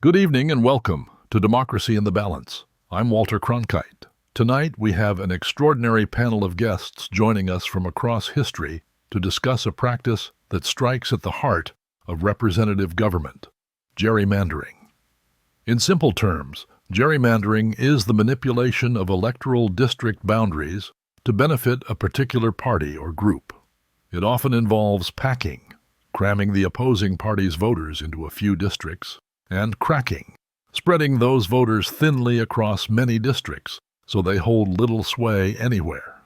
Good evening and welcome to Democracy in the Balance. I'm Walter Cronkite. Tonight we have an extraordinary panel of guests joining us from across history to discuss a practice that strikes at the heart of representative government, gerrymandering. In simple terms, gerrymandering is the manipulation of electoral district boundaries to benefit a particular party or group. It often involves packing, cramming the opposing party's voters into a few districts, and cracking, spreading those voters thinly across many districts so they hold little sway anywhere.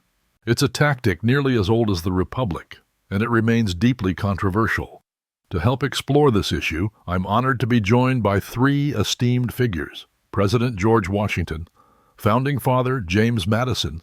It's a tactic nearly as old as the Republic, and it remains deeply controversial. To help explore this issue, I'm honored to be joined by three esteemed figures: President George Washington, Founding Father James Madison,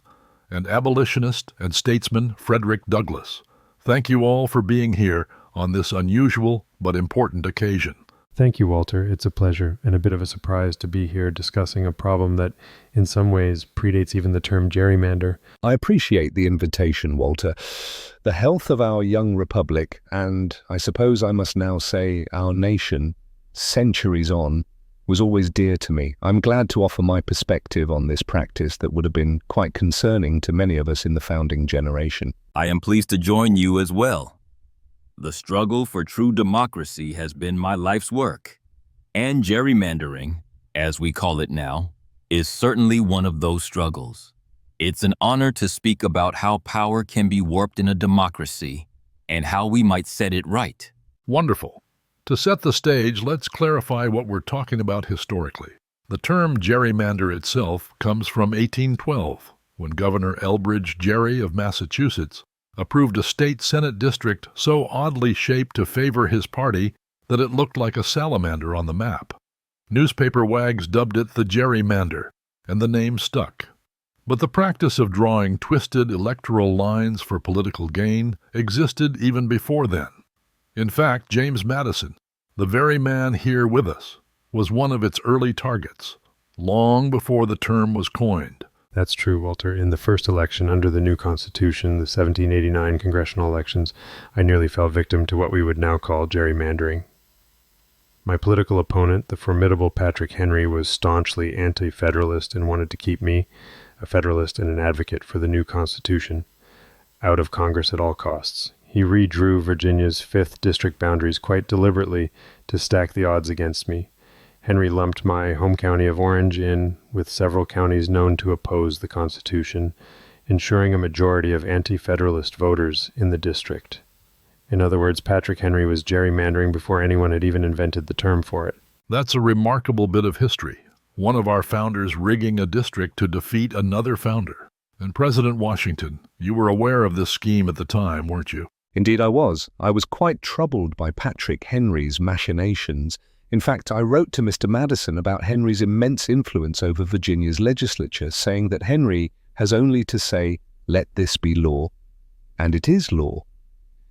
and abolitionist and statesman Fredrick Douglass. Thank you all for being here on this unusual but important occasion. Thank you, Walter. It's a pleasure and a bit of a surprise to be here discussing a problem that in some ways predates even the term gerrymander. I appreciate the invitation, Walter. The health of our young republic, and I suppose I must now say our nation, centuries on, was always dear to me. I'm glad to offer my perspective on this practice that would have been quite concerning to many of us in the founding generation. I am pleased to join you as well. The struggle for true democracy has been my life's work, and gerrymandering, as we call it now, is certainly one of those struggles. It's an honor to speak about how power can be warped in a democracy and how we might set it right. Wonderful. To set the stage, let's clarify what we're talking about historically. The term gerrymander itself comes from 1812, when Governor Elbridge Gerry of Massachusetts approved a state Senate district so oddly shaped to favor his party that it looked like a salamander on the map. Newspaper wags dubbed it the gerrymander, and the name stuck. But the practice of drawing twisted electoral lines for political gain existed even before then. In fact, James Madison, the very man here with us, was one of its early targets, long before the term was coined. That's true, Walter. In the first election under the new Constitution, the 1789 congressional elections, I nearly fell victim to what we would now call gerrymandering. My political opponent, the formidable Patrick Henry, was staunchly anti-federalist and wanted to keep me, a federalist and an advocate for the new Constitution, out of Congress at all costs. He redrew Virginia's 5th district boundaries quite deliberately to stack the odds against me. Henry lumped my home county of Orange in with several counties known to oppose the Constitution, ensuring a majority of anti-federalist voters in the district. In other words, Patrick Henry was gerrymandering before anyone had even invented the term for it. That's a remarkable bit of history, one of our founders rigging a district to defeat another founder. And President Washington, you were aware of this scheme at the time, weren't you? Indeed I was. I was quite troubled by Patrick Henry's machinations. In fact, I wrote to Mr. Madison about Henry's immense influence over Virginia's legislature, saying that Henry has only to say, "Let this be law," and it is law.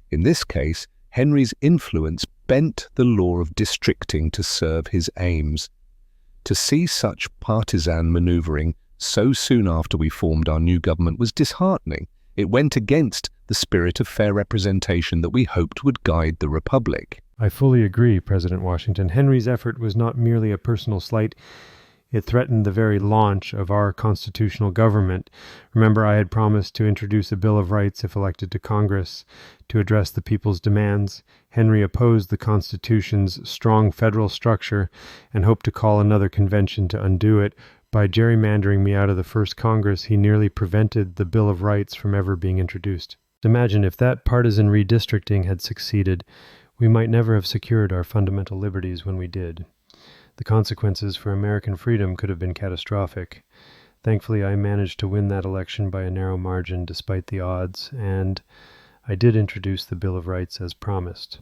In this case, Henry's influence bent the law of districting to serve his aims. To see such partisan maneuvering so soon after we formed our new government was disheartening. It went against the spirit of fair representation that we hoped would guide the Republic. I fully agree, President Washington. Henry's effort was not merely a personal slight. It threatened the very launch of our constitutional government. Remember, I had promised to introduce a Bill of Rights if elected to Congress to address the people's demands. Henry opposed the Constitution's strong federal structure and hoped to call another convention to undo it. By gerrymandering me out of the first Congress, he nearly prevented the Bill of Rights from ever being introduced. Imagine if that partisan redistricting had succeeded, we might never have secured our fundamental liberties when we did. The consequences for American freedom could have been catastrophic. Thankfully, I managed to win that election by a narrow margin despite the odds, and I did introduce the Bill of Rights as promised.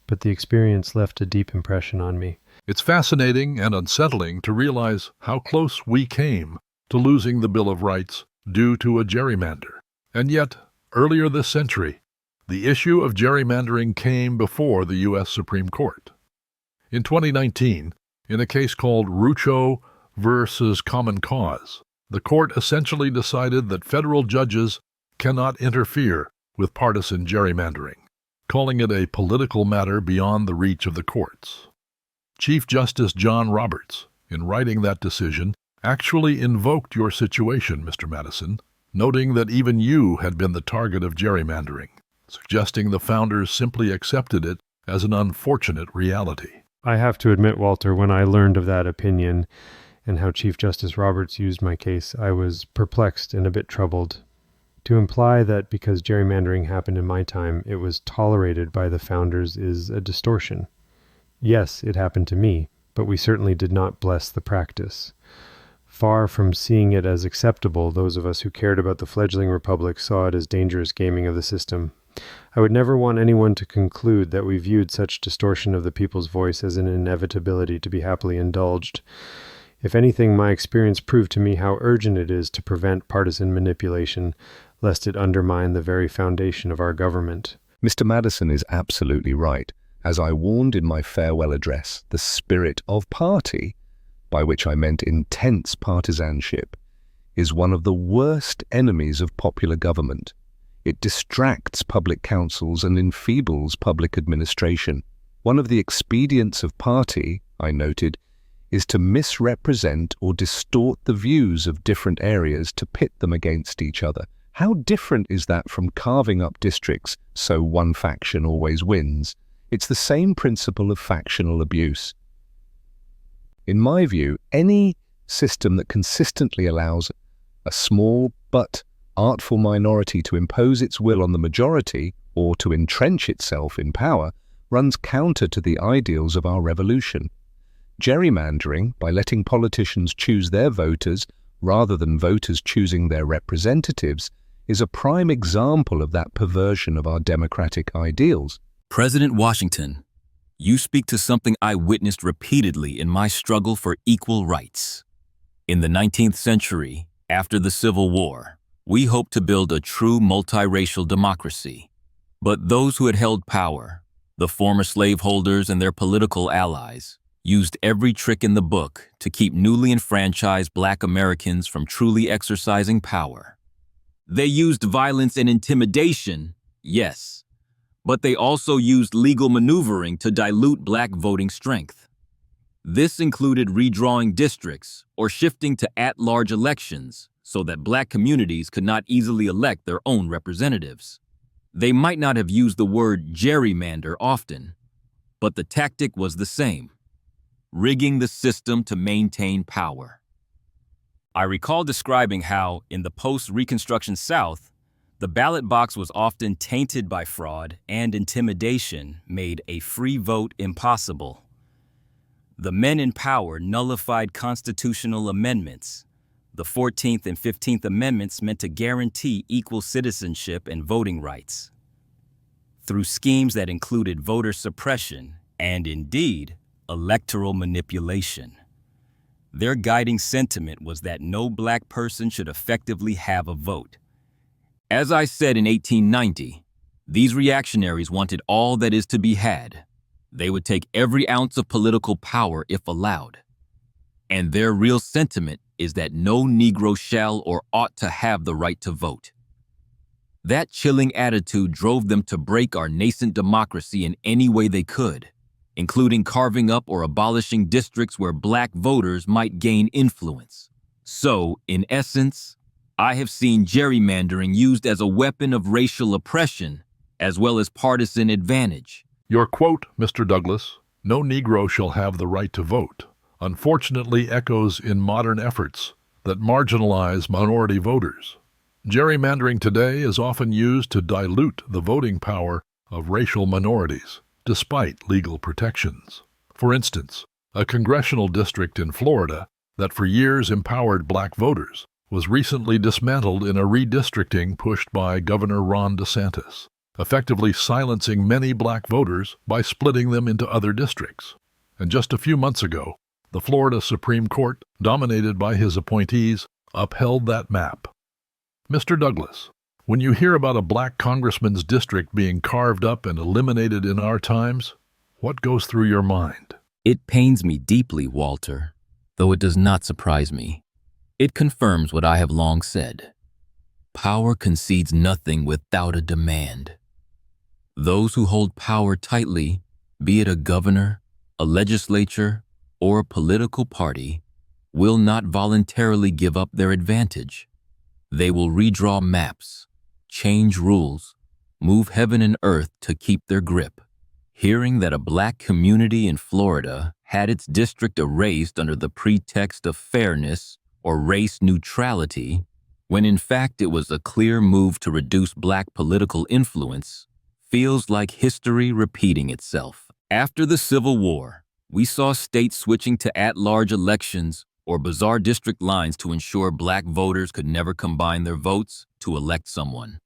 But the experience left a deep impression on me. It's fascinating and unsettling to realize how close we came to losing the Bill of Rights due to a gerrymander. And yet, earlier this century, the issue of gerrymandering came before the U.S. Supreme Court. In 2019, in a case called Rucho versus Common Cause, the court essentially decided that federal judges cannot interfere with partisan gerrymandering, calling it a political matter beyond the reach of the courts. Chief Justice John Roberts, in writing that decision, actually invoked your situation, Mr. Madison, noting that even you had been the target of gerrymandering, suggesting the founders simply accepted it as an unfortunate reality. I have to admit, Walter, when I learned of that opinion and how Chief Justice Roberts used my case, I was perplexed and a bit troubled. To imply that because gerrymandering happened in my time, it was tolerated by the founders is a distortion. Yes, it happened to me, but we certainly did not bless the practice. Far from seeing it as acceptable, those of us who cared about the fledgling republic saw it as dangerous gaming of the system. I would never want anyone to conclude that we viewed such distortion of the people's voice as an inevitability to be happily indulged. If anything, my experience proved to me how urgent it is to prevent partisan manipulation, lest it undermine the very foundation of our government. Mr. Madison is absolutely right. As I warned in my farewell address, the spirit of party, by which I meant intense partisanship, is one of the worst enemies of popular government. It distracts public councils and enfeebles public administration. One of the expedients of party, I noted, is to misrepresent or distort the views of different areas to pit them against each other. How different is that from carving up districts so one faction always wins? It's the same principle of factional abuse. In my view, any system that consistently allows a small but artful minority to impose its will on the majority or to entrench itself in power runs counter to the ideals of our revolution. Gerrymandering, by letting politicians choose their voters rather than voters choosing their representatives, is a prime example of that perversion of our democratic ideals. President Washington, you speak to something I witnessed repeatedly in my struggle for equal rights. In the 19th century, after the Civil War, we hoped to build a true multiracial democracy. But those who had held power, the former slaveholders and their political allies, used every trick in the book to keep newly enfranchised Black Americans from truly exercising power. They used violence and intimidation, yes, but they also used legal maneuvering to dilute Black voting strength. This included redrawing districts or shifting to at-large elections so that Black communities could not easily elect their own representatives. They might not have used the word gerrymander often, but the tactic was the same: rigging the system to maintain power. I recall describing how, in the post-Reconstruction South, the ballot box was often tainted by fraud and intimidation made a free vote impossible. The men in power nullified constitutional amendments. The 14th and 15th Amendments meant to guarantee equal citizenship and voting rights. Through schemes that included voter suppression and, indeed, electoral manipulation. Their guiding sentiment was that no Black person should effectively have a vote. As I said in 1890, these reactionaries wanted all that is to be had. They would take every ounce of political power if allowed. And their real sentiment is that no Negro shall or ought to have the right to vote. That chilling attitude drove them to break our nascent democracy in any way they could, including carving up or abolishing districts where Black voters might gain influence. So, in essence, I have seen gerrymandering used as a weapon of racial oppression as well as partisan advantage. Your quote, Mr. Douglass, "No Negro shall have the right to vote," unfortunately echoes in modern efforts that marginalize minority voters. Gerrymandering today is often used to dilute the voting power of racial minorities, despite legal protections. For instance, a congressional district in Florida that for years empowered Black voters was recently dismantled in a redistricting pushed by Governor Ron DeSantis, effectively silencing many Black voters by splitting them into other districts. And just a few months ago, the Florida Supreme Court, dominated by his appointees, upheld that map. Mr. Douglass, when you hear about a Black congressman's district being carved up and eliminated in our times, what goes through your mind? It pains me deeply, Walter, though it does not surprise me. It confirms what I have long said. Power concedes nothing without a demand. Those who hold power tightly, be it a governor, a legislature, or a political party will not voluntarily give up their advantage. They will redraw maps, change rules, move heaven and earth to keep their grip. Hearing that a black community in Florida had its district erased under the pretext of fairness or race neutrality, when in fact it was a clear move to reduce black political influence, feels like history repeating itself. After the Civil War, we saw states switching to at-large elections or bizarre district lines to ensure black voters could never combine their votes to elect someone.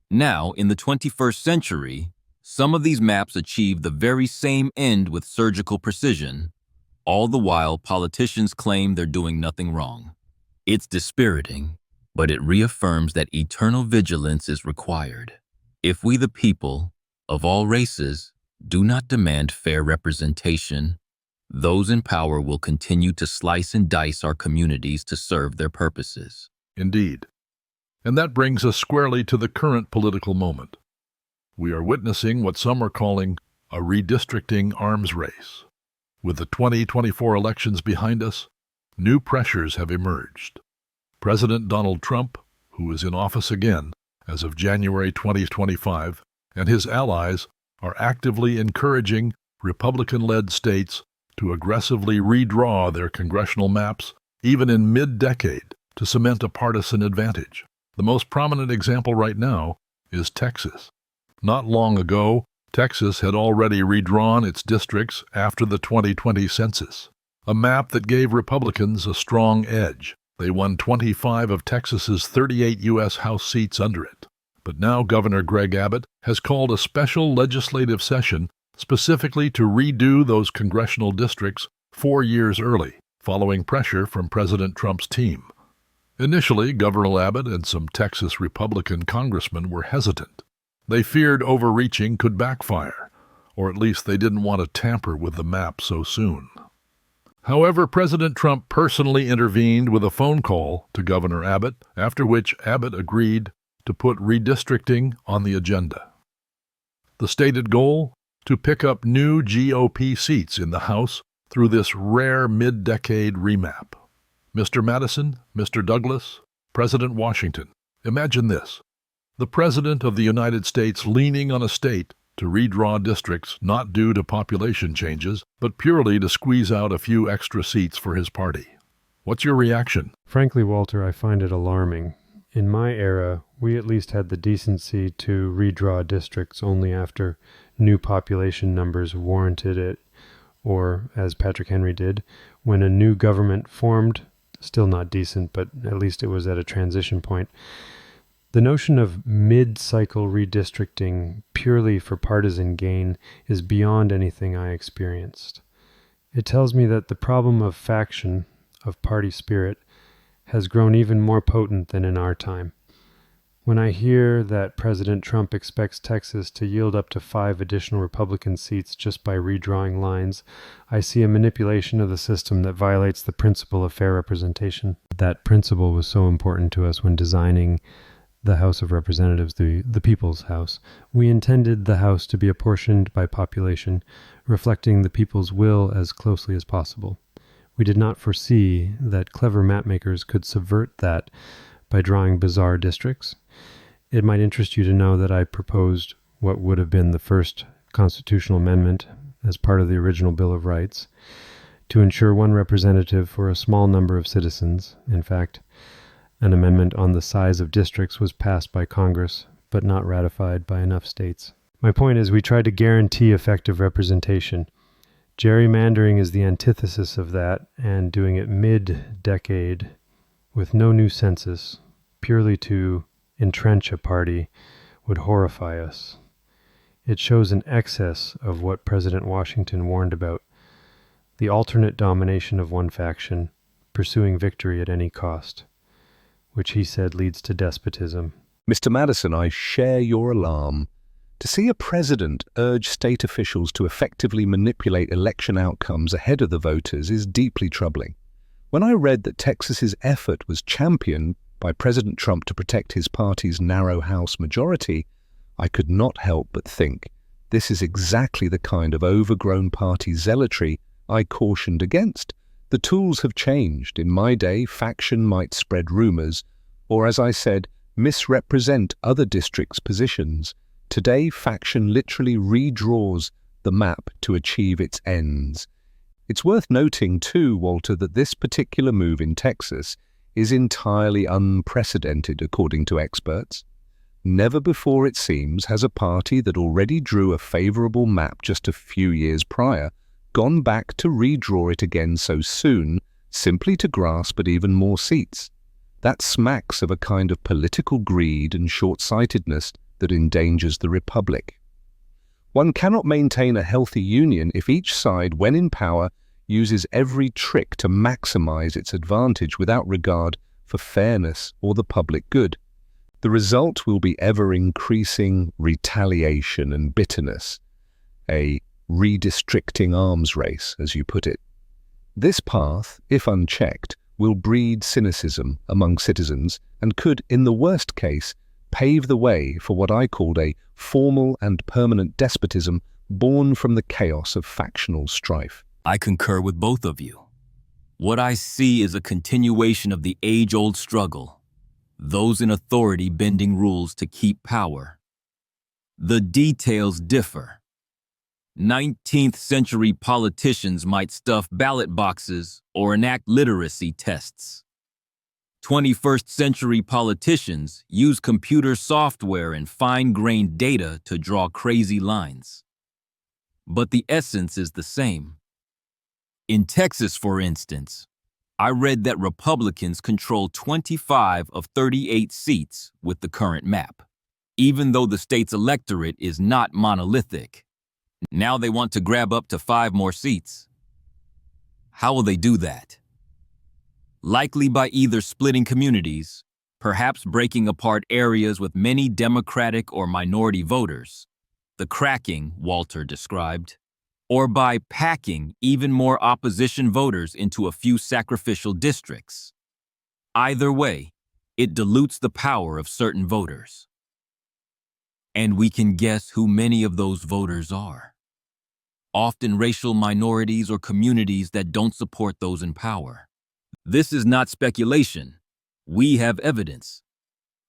Now, in the 21st century, some of these maps achieve the very same end with surgical precision, all the while politicians claim they're doing nothing wrong. It's dispiriting, but it reaffirms that eternal vigilance is required. If we the people, of all races, do not demand fair representation, those in power will continue to slice and dice our communities to serve their purposes. Indeed. And that brings us squarely to the current political moment. We are witnessing what some are calling a redistricting arms race. With the 2024 elections behind us, new pressures have emerged. President Donald Trump, who is in office again as of January 2025, and his allies are actively encouraging Republican-led states to aggressively redraw their congressional maps, even in mid-decade, to cement a partisan advantage. The most prominent example right now is Texas. Not long ago, Texas had already redrawn its districts after the 2020 census, a map that gave Republicans a strong edge. They won 25 of Texas's 38 U.S. House seats under it. But now Governor Greg Abbott has called a special legislative session specifically to redo those congressional districts 4 years early, following pressure from President Trump's team. Initially, Governor Abbott and some Texas Republican congressmen were hesitant. They feared overreaching could backfire, or at least they didn't want to tamper with the map so soon. However, President Trump personally intervened with a phone call to Governor Abbott, after which Abbott agreed to put redistricting on the agenda. The stated goal? To pick up new GOP seats in the House through this rare mid-decade remap. Mr. Madison, Mr. Douglass, President Washington. Imagine this. The President of the United States leaning on a state to redraw districts not due to population changes, but purely to squeeze out a few extra seats for his party. What's your reaction? Frankly, Walter, I find it alarming. In my era, we at least had the decency to redraw districts only after new population numbers warranted it, or, as Patrick Henry did, when a new government formed. Still not decent, but at least it was at a transition point. The notion of mid-cycle redistricting purely for partisan gain is beyond anything I experienced. It tells me that the problem of faction, of party spirit, has grown even more potent than in our time. When I hear that President Trump expects Texas to yield up to 5 additional Republican seats just by redrawing lines, I see a manipulation of the system that violates the principle of fair representation. That principle was so important to us when designing the House of Representatives, the People's House. We intended the House to be apportioned by population, reflecting the people's will as closely as possible. We did not foresee that clever mapmakers could subvert that by drawing bizarre districts. It might interest you to know that I proposed what would have been the first constitutional amendment as part of the original Bill of Rights to ensure one representative for a small number of citizens. In fact, an amendment on the size of districts was passed by Congress, but not ratified by enough states. My point is we tried to guarantee effective representation. Gerrymandering is the antithesis of that, and doing it mid-decade with no new census, purely to entrench a party, would horrify us. It shows an excess of what President Washington warned about, the alternate domination of one faction, pursuing victory at any cost, which he said leads to despotism. Mr. Madison, I share your alarm. To see a president urge state officials to effectively manipulate election outcomes ahead of the voters is deeply troubling. When I read that Texas's effort was championed by President Trump to protect his party's narrow House majority, I could not help but think This is exactly the kind of overgrown party zealotry I cautioned against. The tools have changed. In my day, faction might spread rumors, or as I said, misrepresent other districts' positions. Today, faction literally redraws the map to achieve its ends. It's worth noting too, Walter, that this particular move in Texas is entirely unprecedented according to experts. Never before, it seems, has a party that already drew a favorable map just a few years prior gone back to redraw it again so soon, simply to grasp at even more seats. That smacks of a kind of political greed and short-sightedness that endangers the republic. One cannot maintain a healthy union if each side, when in power, uses every trick to maximize its advantage without regard for fairness or the public good. The result will be ever-increasing retaliation and bitterness, a redistricting arms race, as you put it. This path, if unchecked, will breed cynicism among citizens and could, in the worst case, pave the way for what I called a formal and permanent despotism born from the chaos of factional strife. I concur with both of you. What I see is a continuation of the age-old struggle, those in authority bending rules to keep power. The details differ. 19th century politicians might stuff ballot boxes or enact literacy tests. 21st century politicians use computer software and fine-grained data to draw crazy lines. But the essence is the same. In Texas, for instance, I read that Republicans control 25 of 38 seats with the current map, even though the state's electorate is not monolithic. Now they want to grab up to 5 more seats. How will they do that? Likely by either splitting communities, perhaps breaking apart areas with many Democratic or minority voters, the cracking Walter described, or by packing even more opposition voters into a few sacrificial districts. Either way, it dilutes the power of certain voters. And we can guess who many of those voters are. Often racial minorities or communities that don't support those in power. This is not speculation. We have evidence.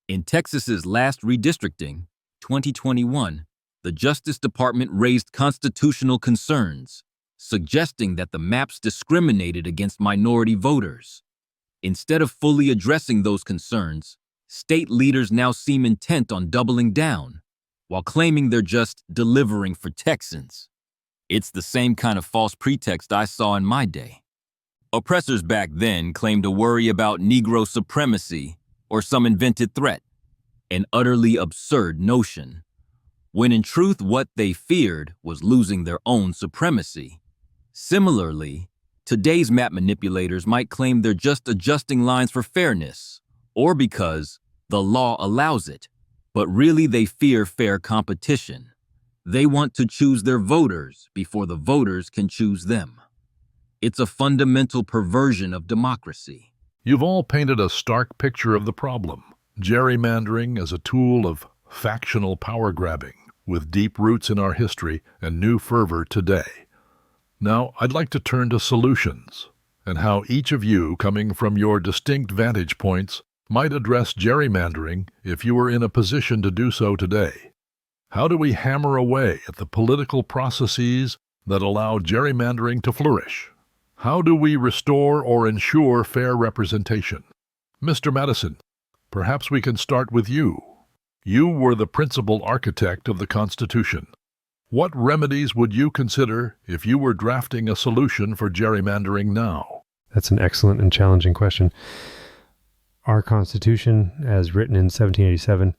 In Texas's last redistricting, 2021, the Justice Department raised constitutional concerns, suggesting that the maps discriminated against minority voters. Instead of fully addressing those concerns, state leaders now seem intent on doubling down, while claiming they're just delivering for Texans. It's the same kind of false pretext I saw in my day. Oppressors back then claimed to worry about Negro supremacy or some invented threat, an utterly absurd notion, when in truth what they feared was losing their own supremacy. Similarly, today's map manipulators might claim they're just adjusting lines for fairness, or because the law allows it, but really they fear fair competition. They want to choose their voters before the voters can choose them. It's a fundamental perversion of democracy. You've all painted a stark picture of the problem. Gerrymandering as a tool of factional power grabbing, with deep roots in our history and new fervor today. Now, I'd like to turn to solutions, and how each of you, coming from your distinct vantage points, might address gerrymandering if you were in a position to do so today. How do we hammer away at the political processes that allow gerrymandering to flourish? How do we restore or ensure fair representation? Mr. Madison, perhaps we can start with you. You were the principal architect of the Constitution. What remedies would you consider if you were drafting a solution for gerrymandering now? That's an excellent and challenging question. Our Constitution, as written in 1787,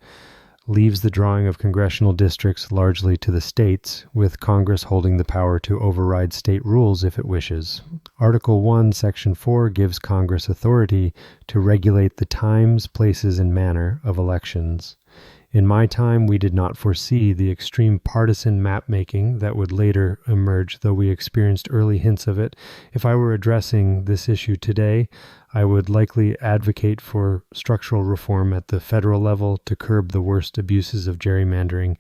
leaves the drawing of congressional districts largely to the states, with Congress holding the power to override state rules if it wishes. Article 1, Section 4 gives Congress authority to regulate the times, places, and manner of elections. In my time, we did not foresee the extreme partisan map-making that would later emerge, though we experienced early hints of it. If I were addressing this issue today, I would likely advocate for structural reform at the federal level to curb the worst abuses of gerrymandering.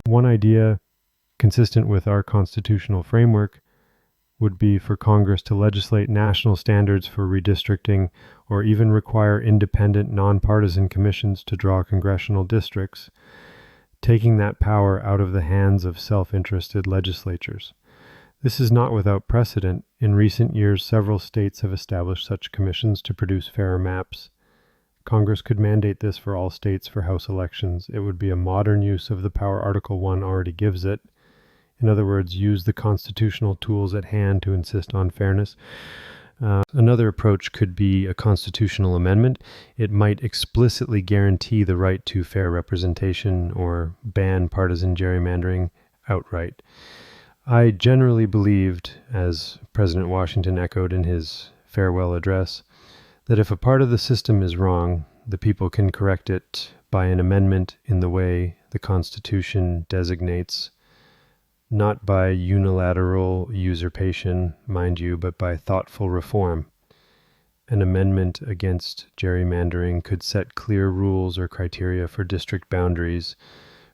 One idea consistent with our constitutional framework, would be for Congress to legislate national standards for redistricting or even require independent, nonpartisan commissions to draw congressional districts, taking that power out of the hands of self-interested legislatures. This is not without precedent. In recent years, several states have established such commissions to produce fairer maps. Congress could mandate this for all states for House elections. It would be a modern use of the power Article 1 already gives it. In other words, use the constitutional tools at hand to insist on fairness. Another approach could be a constitutional amendment. It might explicitly guarantee the right to fair representation or ban partisan gerrymandering outright. I generally believed, as President Washington echoed in his farewell address, that if a part of the system is wrong, the people can correct it by an amendment in the way the Constitution designates, not by unilateral usurpation, mind you, but by thoughtful reform. An amendment against gerrymandering could set clear rules or criteria for district boundaries,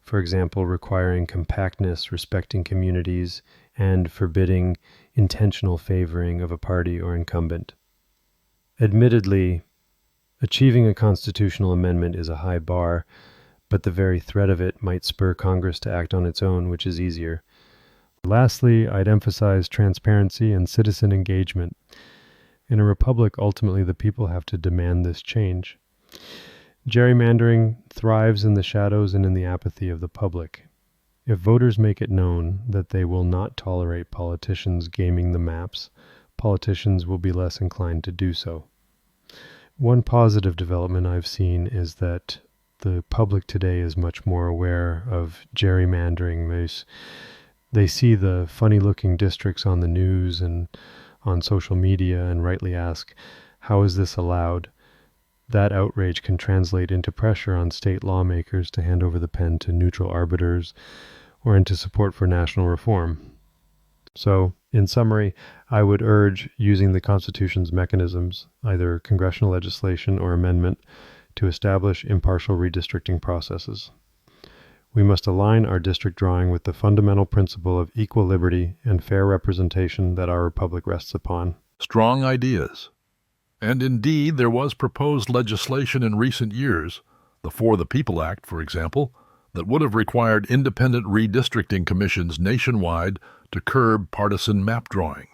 for example, requiring compactness, respecting communities, and forbidding intentional favoring of a party or incumbent. Admittedly, achieving a constitutional amendment is a high bar, but the very threat of it might spur Congress to act on its own, which is easier. Lastly, I'd emphasize transparency and citizen engagement. In a republic, ultimately the people have to demand this change. Gerrymandering thrives in the shadows and in the apathy of the public. If voters make it known that they will not tolerate politicians gaming the maps, politicians will be less inclined to do so. One positive development I've seen is that the public today is much more aware of gerrymandering. They see the funny-looking districts on the news and on social media and rightly ask, how is this allowed? That outrage can translate into pressure on state lawmakers to hand over the pen to neutral arbiters or into support for national reform. So, in summary, I would urge using the Constitution's mechanisms, either congressional legislation or amendment, to establish impartial redistricting processes. We must align our district drawing with the fundamental principle of equal liberty and fair representation that our republic rests upon. Strong ideas. And indeed, there was proposed legislation in recent years, the For the People Act, for example, that would have required independent redistricting commissions nationwide to curb partisan map drawing.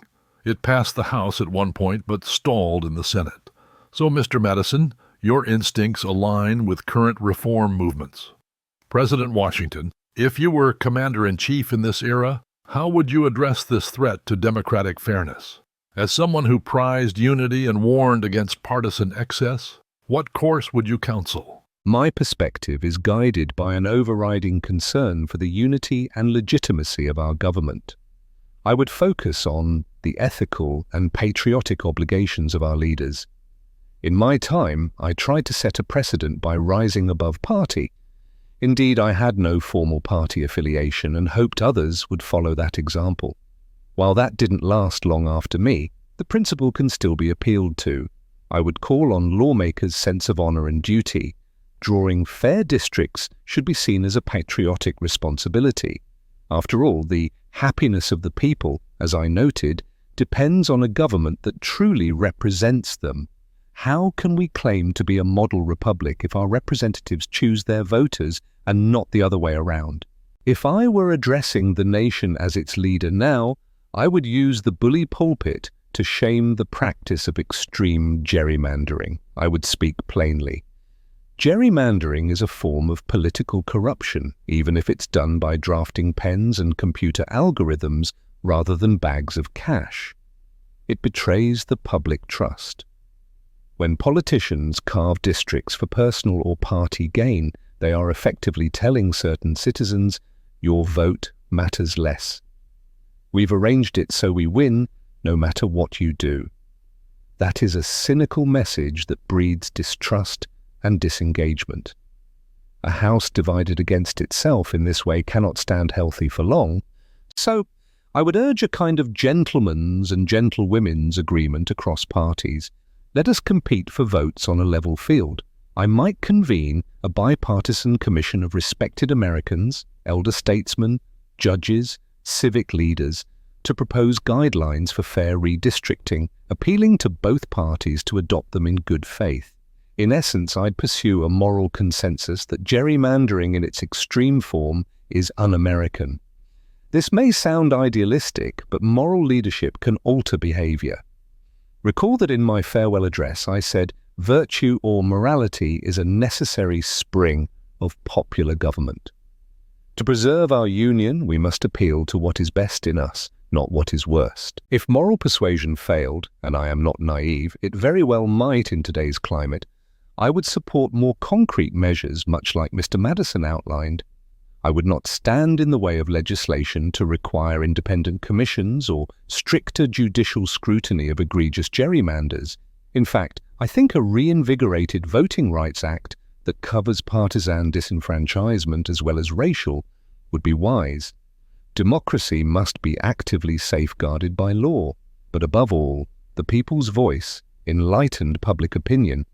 It passed the House at one point, but stalled in the Senate. So, Mr. Madison, your instincts align with current reform movements. President Washington, if you were commander-in-chief in this era, how would you address this threat to democratic fairness? As someone who prized unity and warned against partisan excess, what course would you counsel? My perspective is guided by an overriding concern for the unity and legitimacy of our government. I would focus on the ethical and patriotic obligations of our leaders. In my time, I tried to set a precedent by rising above party. Indeed, I had no formal party affiliation and hoped others would follow that example. While that didn't last long after me, the principle can still be appealed to. I would call on lawmakers' sense of honor and duty. Drawing fair districts should be seen as a patriotic responsibility. After all, the happiness of the people, as I noted, depends on a government that truly represents them. How can we claim to be a model republic if our representatives choose their voters and not the other way around? If I were addressing the nation as its leader now, I would use the bully pulpit to shame the practice of extreme gerrymandering. I would speak plainly. Gerrymandering is a form of political corruption, even if it's done by drafting pens and computer algorithms rather than bags of cash. It betrays the public trust. When politicians carve districts for personal or party gain, they are effectively telling certain citizens, your vote matters less. We've arranged it so we win, no matter what you do. That is a cynical message that breeds distrust and disengagement. A house divided against itself in this way cannot stand healthy for long, so I would urge a kind of gentlemen's and gentlewomen's agreement across parties. Let us compete for votes on a level field. I might convene a bipartisan commission of respected Americans, elder statesmen, judges, civic leaders, to propose guidelines for fair redistricting, appealing to both parties to adopt them in good faith. In essence, I'd pursue a moral consensus that gerrymandering in its extreme form is un-American. This may sound idealistic, but moral leadership can alter behavior. Recall that in my farewell address I said, virtue or morality is a necessary spring of popular government. To preserve our union, we must appeal to what is best in us, not what is worst. If moral persuasion failed, and I am not naive, it very well might in today's climate, I would support more concrete measures, much like Mr. Madison outlined. I would not stand in the way of legislation to require independent commissions or stricter judicial scrutiny of egregious gerrymanders. In fact, I think a reinvigorated Voting Rights Act that covers partisan disenfranchisement as well as racial would be wise. Democracy must be actively safeguarded by law, but above all, the people's voice, enlightened public opinion,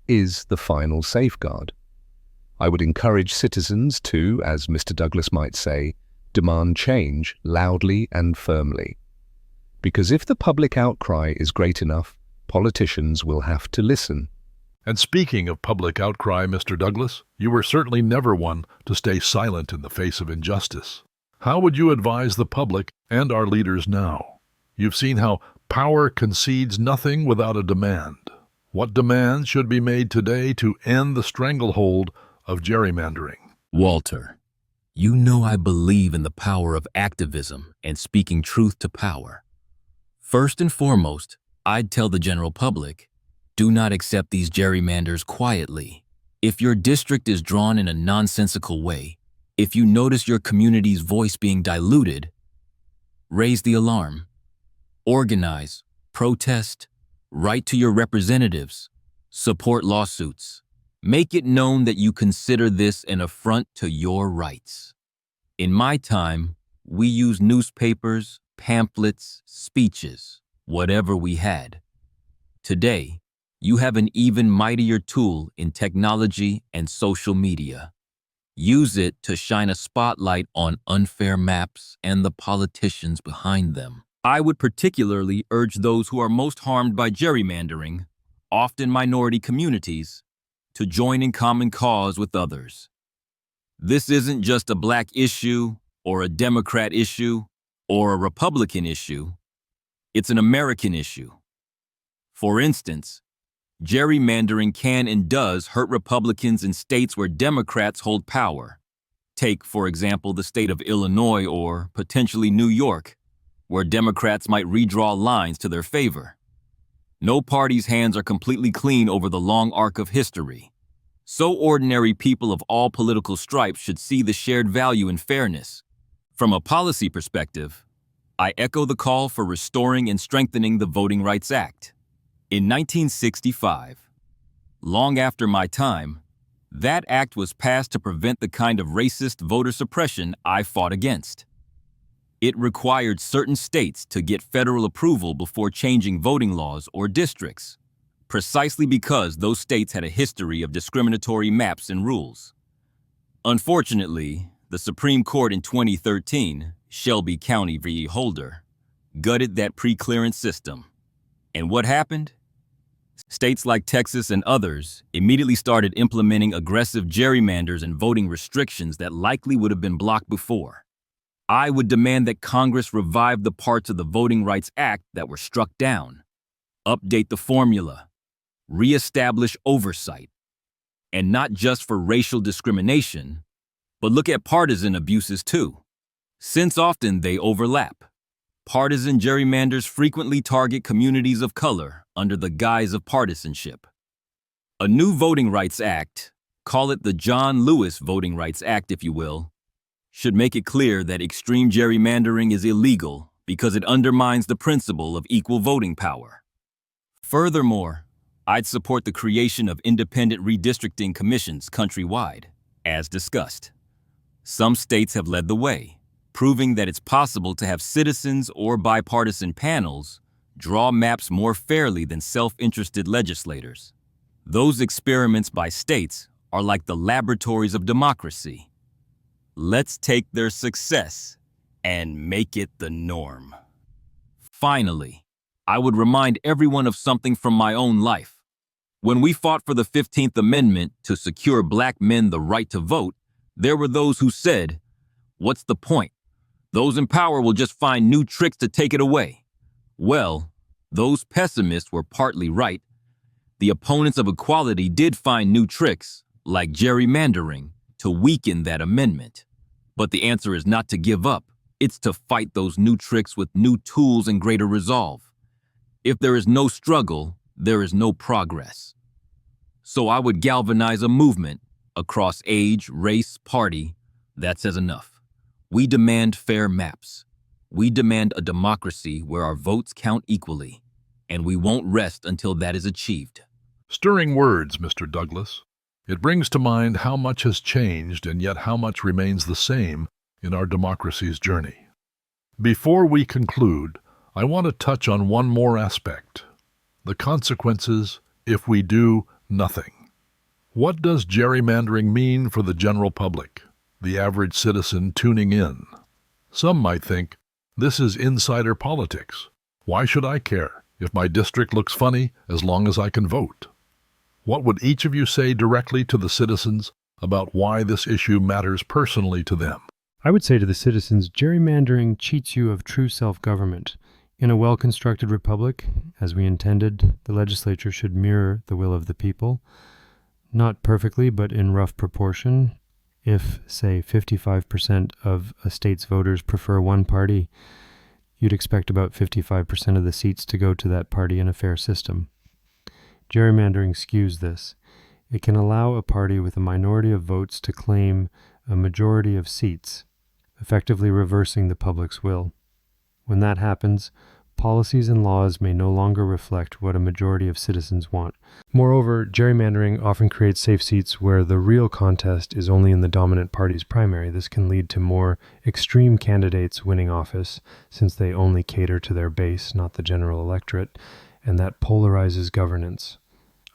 is the final safeguard. I would encourage citizens to, as Mr. Douglass might say, demand change loudly and firmly. Because if the public outcry is great enough, politicians will have to listen. And speaking of public outcry, Mr. Douglass, you were certainly never one to stay silent in the face of injustice. How would you advise the public and our leaders now? You've seen how power concedes nothing without a demand. What demands should be made today to end the stranglehold of gerrymandering? Walter, you know I believe in the power of activism and speaking truth to power. First and foremost, I'd tell the general public, do not accept these gerrymanders quietly. If your district is drawn in a nonsensical way, if you notice your community's voice being diluted, raise the alarm. Organize, protest, write to your representatives, support lawsuits. Make it known that you consider this an affront to your rights. In my time, we used newspapers, pamphlets, speeches, whatever we had. Today, you have an even mightier tool in technology and social media. Use it to shine a spotlight on unfair maps and the politicians behind them. I would particularly urge those who are most harmed by gerrymandering, often minority communities, to join in common cause with others. This isn't just a black issue or a Democrat issue or a Republican issue. It's an American issue. For instance, gerrymandering can and does hurt Republicans in states where Democrats hold power. Take, for example, the state of Illinois or potentially New York, where Democrats might redraw lines to their favor. No party's hands are completely clean over the long arc of history. So ordinary people of all political stripes should see the shared value in fairness. From a policy perspective, I echo the call for restoring and strengthening the Voting Rights Act. In 1965, long after my time, that act was passed to prevent the kind of racist voter suppression I fought against. It required certain states to get federal approval before changing voting laws or districts, precisely because those states had a history of discriminatory maps and rules. Unfortunately, the Supreme Court in 2013, Shelby County v. Holder, gutted that pre-clearance system. And what happened? States like Texas and others immediately started implementing aggressive gerrymanders and voting restrictions that likely would have been blocked before. I would demand that Congress revive the parts of the Voting Rights Act that were struck down, update the formula, reestablish oversight, and not just for racial discrimination, but look at partisan abuses too, since often they overlap. Partisan gerrymanders frequently target communities of color under the guise of partisanship. A new Voting Rights Act, call it the John Lewis Voting Rights Act if you will, should make it clear that extreme gerrymandering is illegal because it undermines the principle of equal voting power. Furthermore, I'd support the creation of independent redistricting commissions countrywide, as discussed. Some states have led the way, proving that it's possible to have citizens or bipartisan panels draw maps more fairly than self-interested legislators. Those experiments by states are like the laboratories of democracy. Let's take their success and make it the norm. Finally, I would remind everyone of something from my own life. When we fought for the 15th Amendment to secure black men the right to vote, there were those who said, "What's the point? Those in power will just find new tricks to take it away." Well, those pessimists were partly right. The opponents of equality did find new tricks, like gerrymandering, to weaken that amendment. But the answer is not to give up. It's to fight those new tricks with new tools and greater resolve. If there is no struggle, there is no progress. So I would galvanize a movement across age, race, party that says enough. We demand fair maps. We demand a democracy where our votes count equally, and we won't rest until that is achieved. Stirring words, Mr. Douglass. It brings to mind how much has changed and yet how much remains the same in our democracy's journey. Before we conclude, I want to touch on one more aspect: the consequences if we do nothing. What does gerrymandering mean for the general public, the average citizen tuning in? Some might think, this is insider politics. Why should I care if my district looks funny as long as I can vote? What would each of you say directly to the citizens about why this issue matters personally to them? I would say to the citizens, gerrymandering cheats you of true self-government. In a well-constructed republic, as we intended, the legislature should mirror the will of the people. Not perfectly, but in rough proportion. If, say, 55% of a state's voters prefer one party, you'd expect about 55% of the seats to go to that party in a fair system. Gerrymandering skews this. It can allow a party with a minority of votes to claim a majority of seats, effectively reversing the public's will. When that happens, policies and laws may no longer reflect what a majority of citizens want. Moreover, gerrymandering often creates safe seats where the real contest is only in the dominant party's primary. This can lead to more extreme candidates winning office, since they only cater to their base, not the general electorate, and that polarizes governance.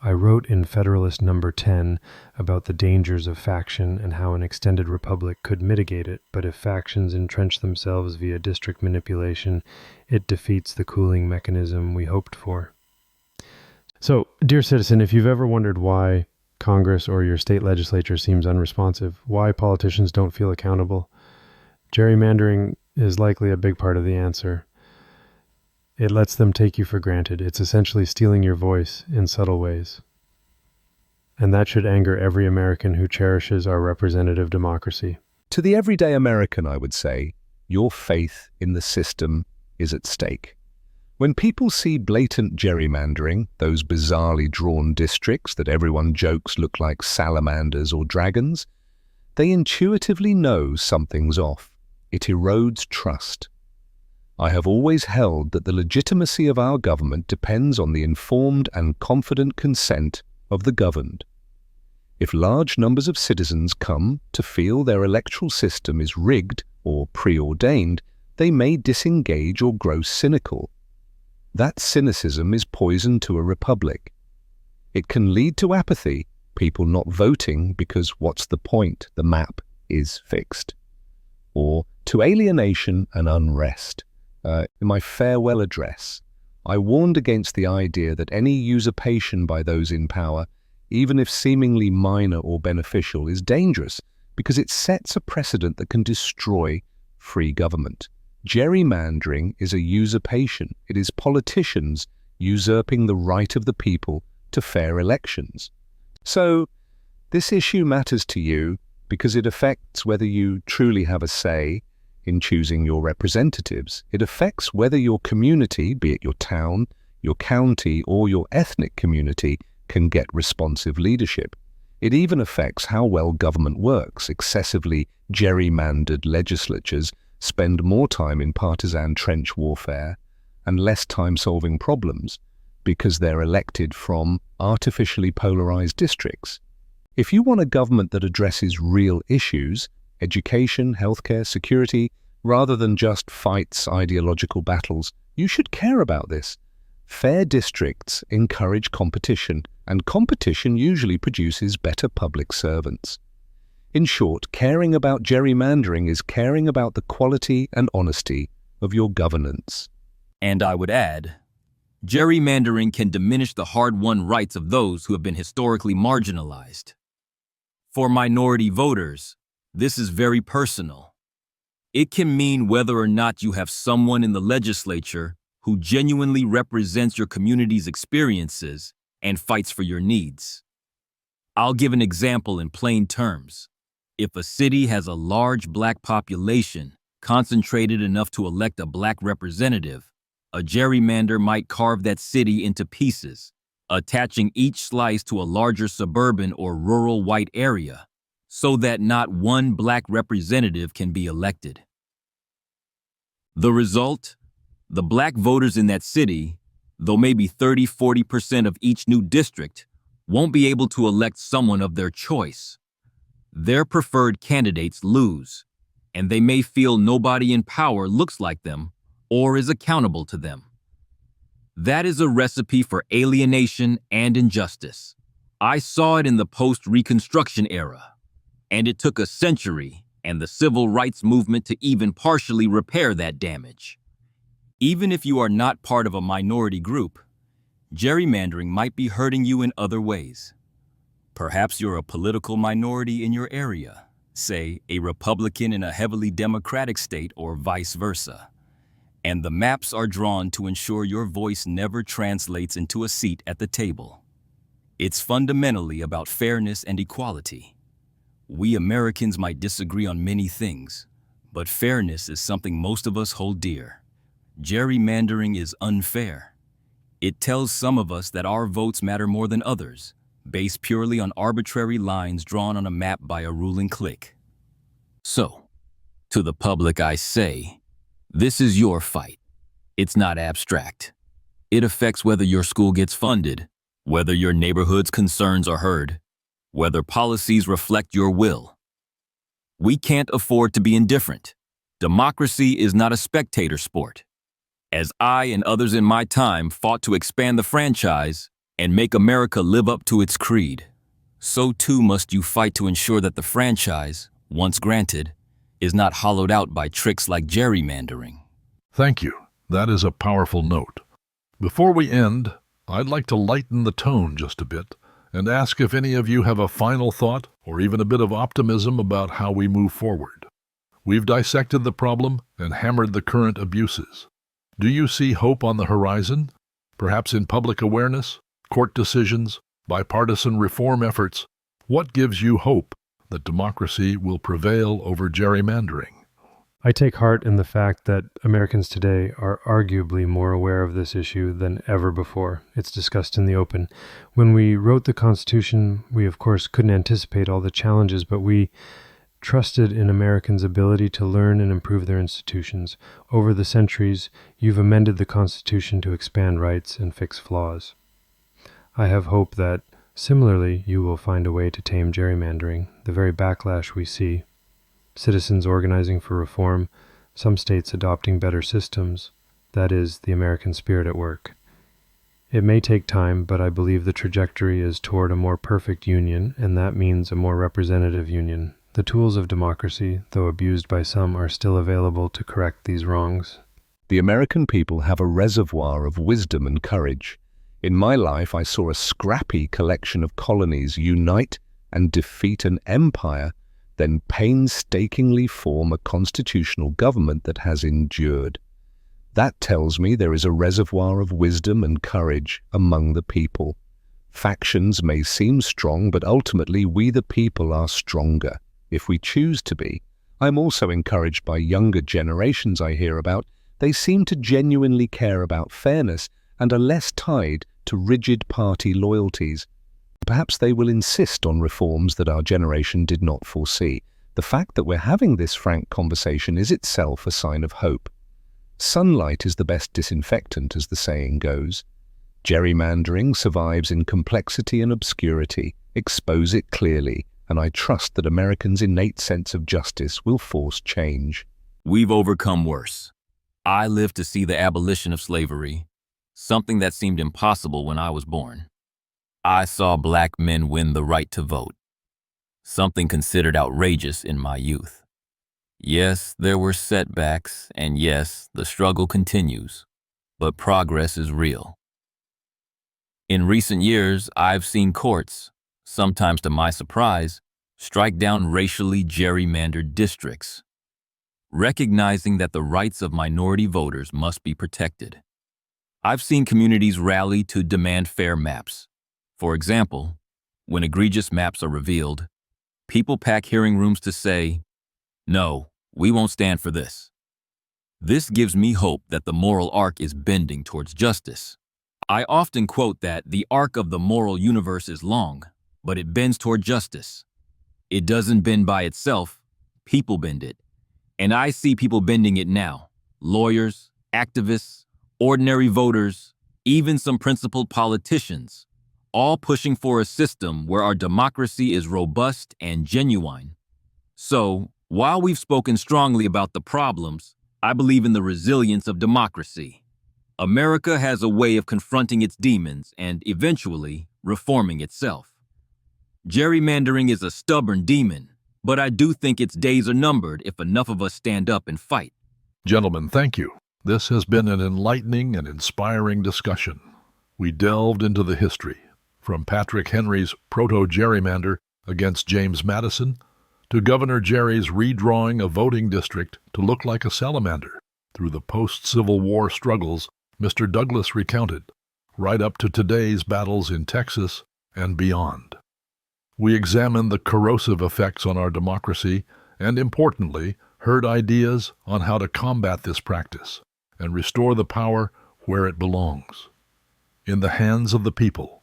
I wrote in Federalist number 10 about the dangers of faction and how an extended republic could mitigate it, but if factions entrench themselves via district manipulation, it defeats the cooling mechanism we hoped for. So, dear citizen, if you've ever wondered why Congress or your state legislature seems unresponsive, why politicians don't feel accountable, gerrymandering is likely a big part of the answer. It lets them take you for granted. It's essentially stealing your voice in subtle ways. And that should anger every American who cherishes our representative democracy. To the everyday American, I would say, your faith in the system is at stake. When people see blatant gerrymandering, those bizarrely drawn districts that everyone jokes look like salamanders or dragons, they intuitively know something's off. It erodes trust. I have always held that the legitimacy of our government depends on the informed and confident consent of the governed. If large numbers of citizens come to feel their electoral system is rigged or preordained, they may disengage or grow cynical. That cynicism is poison to a republic. It can lead to apathy, people not voting because what's the point, the map is fixed. Or to alienation and unrest. In my farewell address, I warned against the idea that any usurpation by those in power, even if seemingly minor or beneficial, is dangerous because it sets a precedent that can destroy free government. Gerrymandering is a usurpation. It is politicians usurping the right of the people to fair elections. So, this issue matters to you because it affects whether you truly have a say in choosing your representatives. It affects whether your community, be it your town, your county, or your ethnic community, can get responsive leadership. It even affects how well government works. Excessively gerrymandered legislatures spend more time in partisan trench warfare and less time solving problems because they're elected from artificially polarized districts. If you want a government that addresses real issues, education, healthcare, security, rather than just fights ideological battles, you should care about this. Fair districts encourage competition, and competition usually produces better public servants. In short, caring about gerrymandering is caring about the quality and honesty of your governance. And I would add, gerrymandering can diminish the hard-won rights of those who have been historically marginalized. For minority voters, this is very personal. It can mean whether or not you have someone in the legislature who genuinely represents your community's experiences and fights for your needs. I'll give an example in plain terms. If a city has a large black population, concentrated enough to elect a black representative, a gerrymander might carve that city into pieces, attaching each slice to a larger suburban or rural white area, so that not one black representative can be elected. The result? The black voters in that city, though maybe 30–40% of each new district, won't be able to elect someone of their choice. Their preferred candidates lose, and they may feel nobody in power looks like them or is accountable to them. That is a recipe for alienation and injustice. I saw it in the post-Reconstruction era, and it took a century and the civil rights movement to even partially repair that damage. Even if you are not part of a minority group, gerrymandering might be hurting you in other ways. Perhaps you're a political minority in your area, say a Republican in a heavily Democratic state or vice versa, and the maps are drawn to ensure your voice never translates into a seat at the table. It's fundamentally about fairness and equality. We Americans might disagree on many things, but fairness is something most of us hold dear. Gerrymandering is unfair. It tells some of us that our votes matter more than others, based purely on arbitrary lines drawn on a map by a ruling clique. So, to the public I say, this is your fight. It's not abstract. It affects whether your school gets funded, whether your neighborhood's concerns are heard, whether policies reflect your will. We can't afford to be indifferent. Democracy is not a spectator sport. As I and others in my time fought to expand the franchise and make America live up to its creed, so too must you fight to ensure that the franchise, once granted, is not hollowed out by tricks like gerrymandering. Thank you. That is a powerful note. Before we end, I'd like to lighten the tone just a bit and ask if any of you have a final thought or even a bit of optimism about how we move forward. We've dissected the problem and hammered the current abuses. Do you see hope on the horizon? Perhaps in public awareness, court decisions, bipartisan reform efforts? What gives you hope that democracy will prevail over gerrymandering? I take heart in the fact that Americans today are arguably more aware of this issue than ever before. It's discussed in the open. When we wrote the Constitution, we of course couldn't anticipate all the challenges, but we trusted in Americans' ability to learn and improve their institutions. Over the centuries, you've amended the Constitution to expand rights and fix flaws. I have hope that, similarly, you will find a way to tame gerrymandering, the very backlash we see. Citizens organizing for reform, some states adopting better systems, that is, the American spirit at work. It may take time, but I believe the trajectory is toward a more perfect union, and that means a more representative union. The tools of democracy, though abused by some, are still available to correct these wrongs. The American people have a reservoir of wisdom and courage. In my life, I saw a scrappy collection of colonies unite and defeat an empire, then painstakingly form a constitutional government that has endured. That tells me there is a reservoir of wisdom and courage among the people. Factions may seem strong, but ultimately we the people are stronger, if we choose to be. I'm also encouraged by younger generations I hear about. They seem to genuinely care about fairness and are less tied to rigid party loyalties. Perhaps they will insist on reforms that our generation did not foresee. The fact that we're having this frank conversation is itself a sign of hope. Sunlight is the best disinfectant, as the saying goes. Gerrymandering survives in complexity and obscurity. Expose it clearly, and I trust that Americans' innate sense of justice will force change. We've overcome worse. I lived to see the abolition of slavery, something that seemed impossible when I was born. I saw black men win the right to vote. something considered outrageous in my youth. Yes, there were setbacks, and yes, the struggle continues, but progress is real. In recent years, I've seen courts, sometimes to my surprise, strike down racially gerrymandered districts, recognizing that the rights of minority voters must be protected. I've seen communities rally to demand fair maps. For example, when egregious maps are revealed, people pack hearing rooms to say, "No, we won't stand for this." This gives me hope that the moral arc is bending towards justice. I often quote that the arc of the moral universe is long, but it bends toward justice. It doesn't bend by itself, people bend it. And I see people bending it now. Lawyers, activists, ordinary voters, even some principled politicians, all pushing for a system where our democracy is robust and genuine. So, while we've spoken strongly about the problems, I believe in the resilience of democracy. America has a way of confronting its demons and, eventually, reforming itself. Gerrymandering is a stubborn demon, but I do think its days are numbered if enough of us stand up and fight. Gentlemen, thank you. This has been an enlightening and inspiring discussion. We delved into the history, from Patrick Henry's proto-gerrymander against James Madison, to Governor Gerry's redrawing a voting district to look like a salamander, through the post-Civil War struggles Mr. Douglass recounted, right up to today's battles in Texas and beyond. We examined the corrosive effects on our democracy and, importantly, heard ideas on how to combat this practice and restore the power where it belongs, in the hands of the people.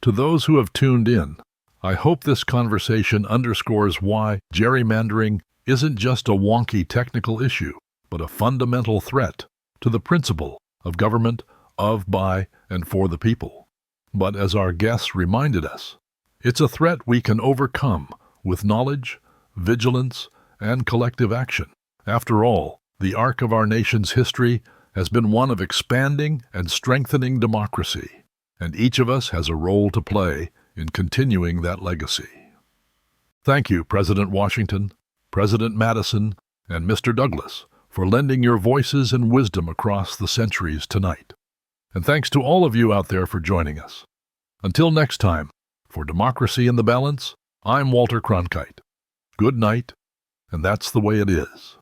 To those who have tuned in, I hope this conversation underscores why gerrymandering isn't just a wonky technical issue, but a fundamental threat to the principle of government of, by, and for the people. But as our guests reminded us, it's a threat we can overcome with knowledge, vigilance, and collective action. After all, the arc of our nation's history has been one of expanding and strengthening democracy, and each of us has a role to play in continuing that legacy. Thank you, President Washington, President Madison, and Mr. Douglass, for lending your voices and wisdom across the centuries tonight. And thanks to all of you out there for joining us. Until next time, for Democracy in the Balance, I'm Walter Cronkite. Good night, and that's the way it is.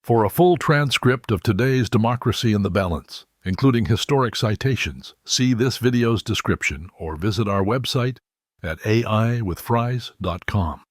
For a full transcript of today's Democracy in the Balance, including historic citations, see this video's description or visit our website at aiwithfries.com.